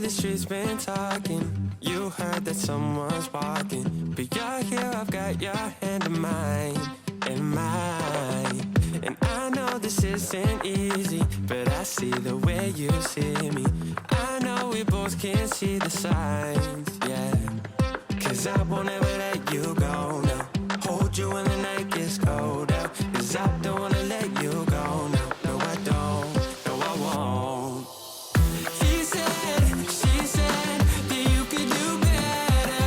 the streets been talking. You heard that someone's walking, but you're here, I've got your hand in mine, in mine. And I know this isn't easy, but I see the way you see me. I know we both can see the signs, yeah. Cause I won't ever let you go now. Hold you when the night gets cold out. Cause I don't wanna let you go now. No, I don't, no, I won't. He said, she said that you could do better.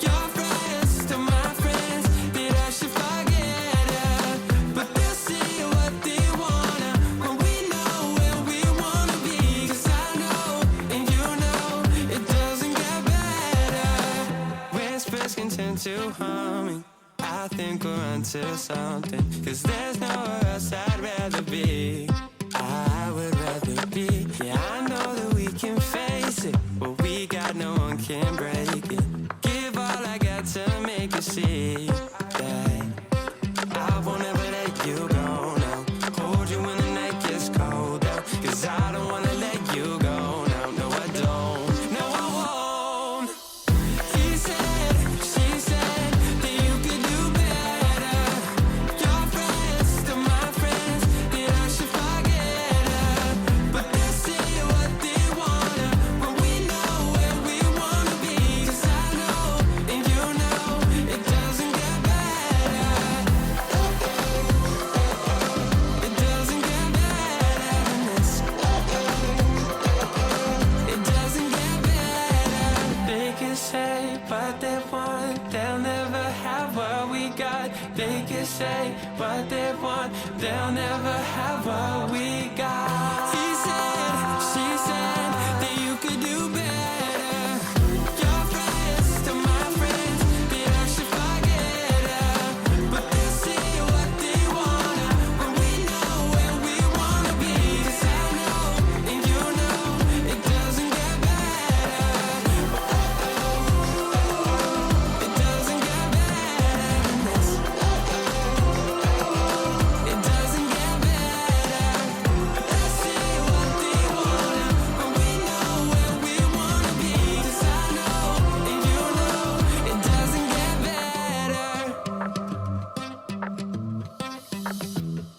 Your friends to my friends, that I should forget her. But they'll see what they wanna when we know where we wanna be. Cause I know, and you know, it doesn't get better. Whispers can turn to humming. I think we're onto something. Cause there's nowhere else I'd rather be. I would rather be. Yeah, I know that we can face it. What we got, no one can break it. Give all I got to make you see that I won't ever let you go now. Hold you when the night gets cold out. Cause I don't wanna let you go now. No, I don't, no, I won't. He said, she said that you could do better. Your friends to my friends, that I should forget her. But they'll see what they wanna when we know where we wanna be. Cause I know, and you know, it doesn't get better. It doesn't get better than this. It doesn't get better. They can say what they want, they'll never have what we got. They can say what they want, they'll never have what we got. He said, she said that you could do better. Your friends to my friends, that I should forget her. But they'll see what they wanna when we know where we wanna be. Cause I know, and you know, it doesn't get better. It doesn't get better than this. It doesn't get better. They'll see what they wanna when we know where we wanna be. Cause I know, and you know, it doesn't get better.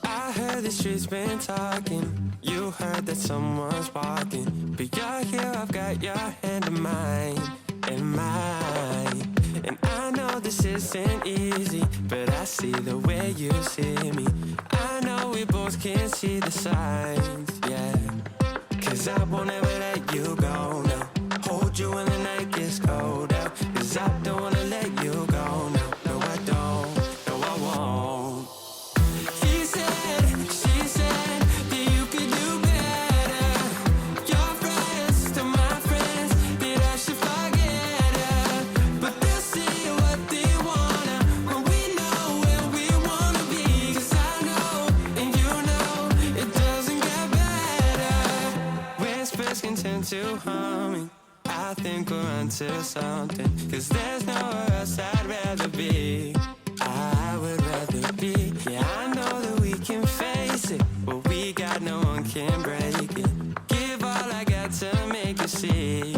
I heard the streets been talking. You heard that someone's walking, but you're here, I've got your hand in mine, in mine. And I know this isn't easy, but I see the way you see me. I know we both can see the signs, yeah. Cause I won't ever let you go now. Hold you when the night gets cold out. Cause I don't wanna let you go now. No, I don't, no, I won't. He said, she said that you could do better. Your friends to my friends, that I should forget her. But they'll see what they wanna when we know where we wanna be. Cause I know, and you know, it doesn't get better. Whispers can turn to humming. I think we're onto something. Cause there's nowhere else I'd rather be. I would rather be. Yeah, I know that we can face it. What we got, no one can break it. Give all I got to make you see